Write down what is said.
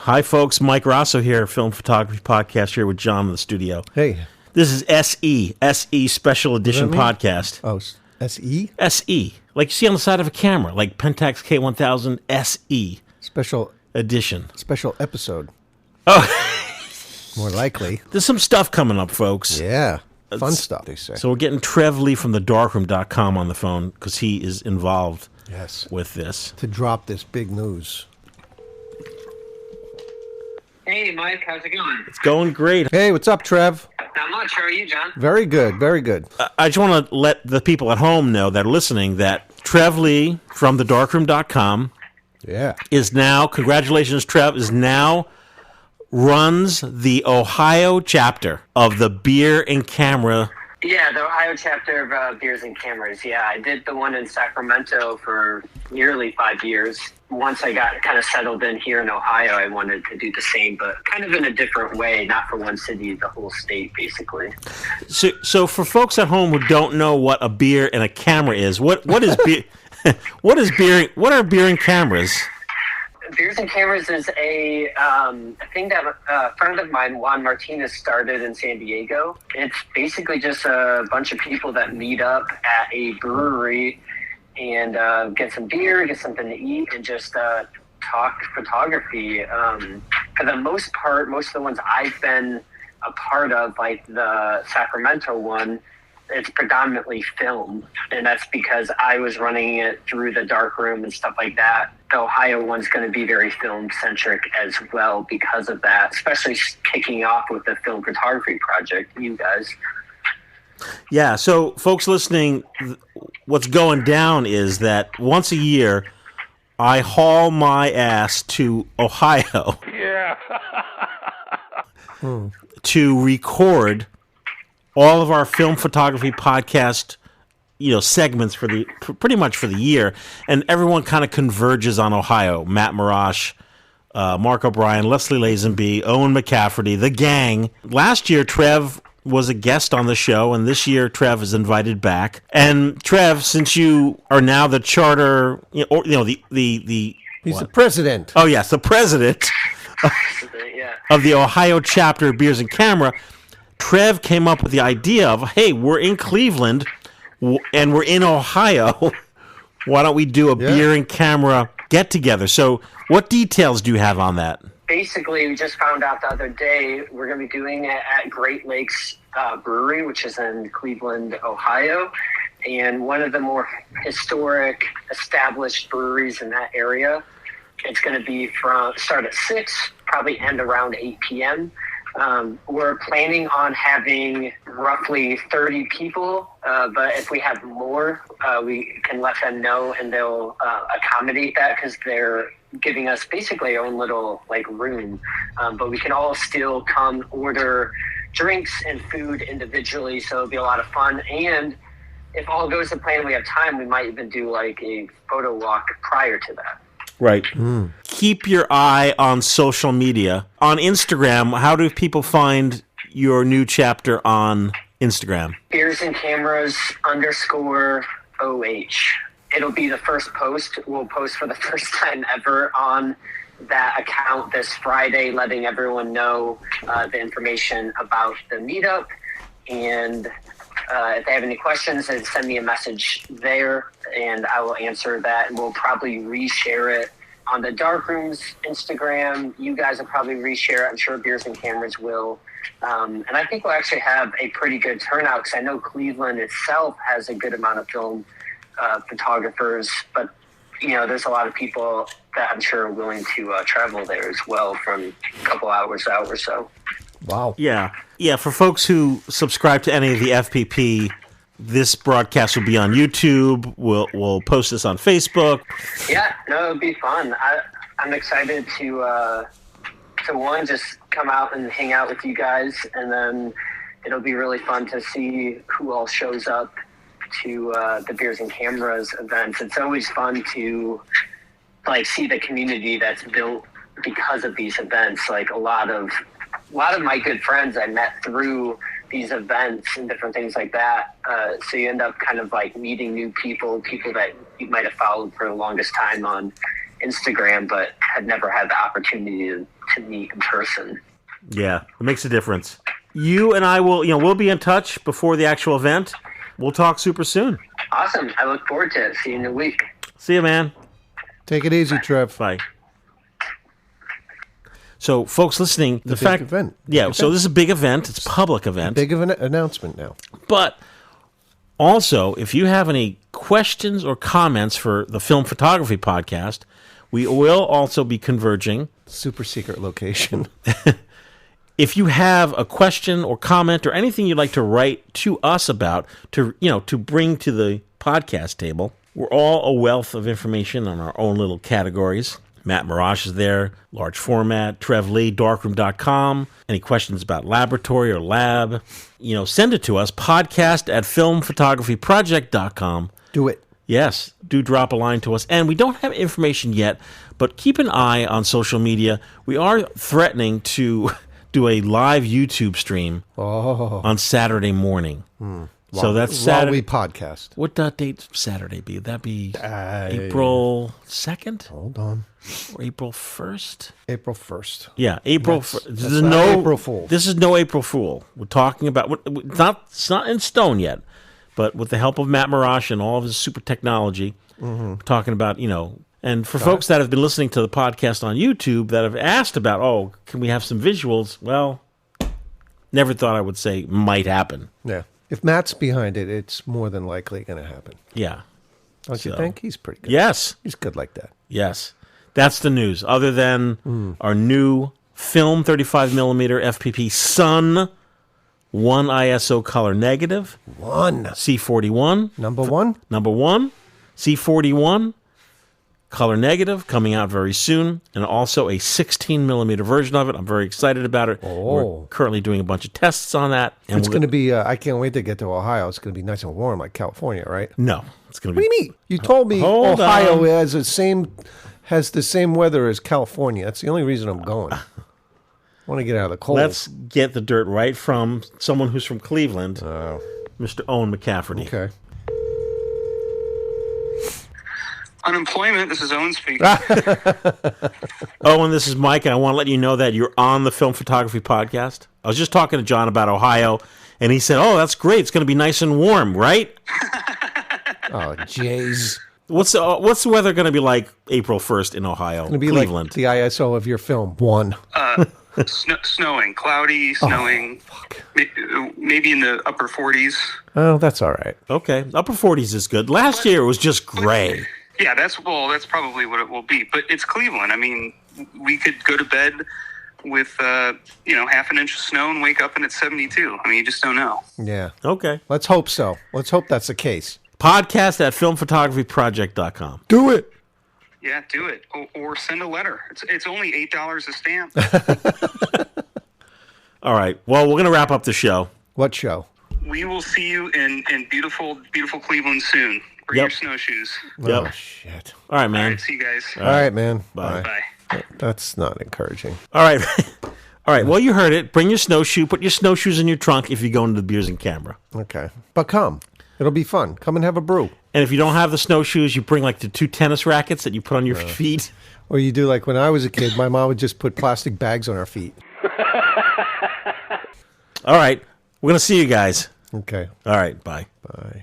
Hi, folks. Mike Rosso here, Film Photography Podcast, here with John in the studio. Hey. This is SE Special Edition Podcast. Oh, SE? SE. Like you see on the side of a camera, like Pentax K1000 SE. Special Edition. Special episode. Oh. More likely. There's some stuff coming up, folks. Yeah. Fun stuff, they say. So we're getting Trev Lee from thedarkroom.com on the phone because he is involved with this. To drop this big news. Hey, Mike, how's it going? It's going great. Hey, what's up, Trev? Not much. How are you, John? Very good, very good. I just want to let the people at home know that are listening that Trev Lee from thedarkroom.com is now, congratulations, Trev, is now runs the Ohio chapter of the Beer and Camera. Yeah, the Ohio chapter of Beers and Cameras. Yeah, I did the one in Sacramento for nearly 5 years. Once I got kind of settled in here in Ohio, I wanted to do the same, but kind of in a different way, not for one city, the whole state, basically. So for folks at home who don't know what a beer and a camera is, what is beer? What are beer and cameras? Beers and Cameras is a thing that a friend of mine, Juan Martinez, started in San Diego. It's basically just a bunch of people that meet up at a brewery and get some beer, get something to eat, and just talk photography. For the most part, most of the ones I've been a part of, like the Sacramento one, it's predominantly film, and that's because I was running it through the darkroom and stuff like that. The Ohio one's going to be very film-centric as well because of that, especially kicking off with the film photography project, you guys. Yeah, so folks listening, what's going down is that once a year, I haul my ass to Ohio to record all of our film photography podcast, segments for pretty much for the year, and everyone kind of converges on Ohio. Matt Marash, Mark O'Brien, Leslie Lazenby, Owen McCafferty, the gang. Last year, Trev was a guest on the show, and this year Trev is invited back. And Trev, since you are now the charter, he's the president. Oh yes, the president of the Ohio chapter of Beers and Camera. Trev came up with the idea of, hey, we're in Cleveland and we're in Ohio. Why don't we do a beer and camera get-together? So what details do you have on that? Basically, we just found out the other day we're going to be doing it at Great Lakes Brewery, which is in Cleveland, Ohio. And one of the more historic, established breweries in that area. It's going to be start at 6, probably end around 8 p.m., we're planning on having roughly 30 people, but if we have more, we can let them know and they'll accommodate that because they're giving us basically our own little room. But we can all still come order drinks and food individually, so it'll be a lot of fun. And if all goes to plan, we have time, we might even do a photo walk prior to that. Right. Keep your eye on social media. On Instagram, how do people find your new chapter on Instagram? Beers and Cameras _OH. It'll be the first post. We'll post for the first time ever on that account this Friday, letting everyone know the information about the meetup. And if they have any questions, then send me a message there, and I will answer that. And we'll probably reshare it on the Darkroom's Instagram. You guys will probably reshare it. I'm sure Beers and Cameras will. And I think we'll actually have a pretty good turnout because I know Cleveland itself has a good amount of film photographers, but there's a lot of people that I'm sure are willing to travel there as well from a couple hours out or so. Wow. Yeah. For folks who subscribe to any of the FPP, this broadcast will be on YouTube. We'll post this on Facebook. Yeah, no, it'll be fun. I'm excited to one, just come out and hang out with you guys, and then it'll be really fun to see who all shows up to the Beers and Cameras events. It's always fun to see the community that's built because of these events. A lot of my good friends I met through these events and different things like that. So you end up kind of meeting new people that you might have followed for the longest time on Instagram, but had never had the opportunity to meet in person. Yeah, it makes a difference. You and I we'll be in touch before the actual event. We'll talk super soon. Awesome. I look forward to it. See you in a week. See you, man. Take it easy, Trev. Bye. So, folks listening, the big event. Yeah, so this is a big event. It's a public event. Big of an announcement now. But also, if you have any questions or comments for the Film Photography Podcast, we will also be converging. Super secret location. If you have a question or comment or anything you'd like to write to us about, to bring to the podcast table, we're all a wealth of information on our own little categories. Matt Marash is there, large format, Trev Lee, darkroom.com. Any questions about laboratory or lab, send it to us, podcast@filmphotographyproject.com. Do it. Yes, do drop a line to us. And we don't have information yet, but keep an eye on social media. We are threatening to do a live YouTube stream on Saturday morning. So that's Saturday. While we podcast. What date Saturday be? Would that be April 2nd? Hold on. Or April 1st? April 1st. Yeah, April 1st. This is no April Fool. This is no April Fool. We're talking about, it's not in stone yet, but with the help of Matt Marash and all of his super technology, we're talking about, and for folks that have been listening to the podcast on YouTube that have asked about, can we have some visuals? Well, never thought I would say might happen. Yeah. If Matt's behind it, it's more than likely going to happen. Yeah. Don't you think? He's pretty good. Yes. He's good like that. Yes. That's the news. Other than our new film 35mm FPP Sun 1 ISO color negative. C41. Number one? Number one. C41. Color negative, coming out very soon, and also a 16mm version of it. I'm very excited about it. We're currently doing a bunch of tests on that. And it's going to be, I can't wait to get to Ohio. It's going to be nice and warm like California, right? No. It's going to be. What do you mean? You told me Ohio has the same weather as California. That's the only reason I'm going. I want to get out of the cold. Let's get the dirt right from someone who's from Cleveland, Mr. Owen McCafferty. Okay. Unemployment, this is Owen speaking. Owen, this is Mike, and I want to let you know that you're on the Film Photography Podcast. I was just talking to John about Ohio, and he said, that's great. It's going to be nice and warm, right? Oh, jeez. What's the weather going to be like April 1st in Ohio, It's going to be Cleveland? like the ISO of your film, 1. Snowing, cloudy, snowing, maybe in the upper 40s. Oh, that's all right. Okay, upper 40s is good. Last year it was just gray. Yeah, that's probably what it will be. But it's Cleveland. I mean, we could go to bed with half an inch of snow and wake up and it's 72. I mean, you just don't know. Yeah. Okay. Let's hope so. Let's hope that's the case. Podcast@filmphotographyproject.com. Do it. Yeah, do it. Or send a letter. It's only $8 a stamp. All right. Well, we're going to wrap up the show. What show? We will see you in beautiful, beautiful Cleveland soon. Bring your snowshoes. Yep. Oh, shit. All right, man. All right, see you guys. All right, man. Bye. Bye. That's not encouraging. All right. All right. Well, you heard it. Bring your snowshoe. Put your snowshoes in your trunk if you go into the Beers and Camera. Okay. But come. It'll be fun. Come and have a brew. And if you don't have the snowshoes, you bring like the 2 tennis rackets that you put on your feet. Or you do like when I was a kid, my mom would just put plastic bags on our feet. All right. We're going to see you guys. Okay. All right. Bye. Bye.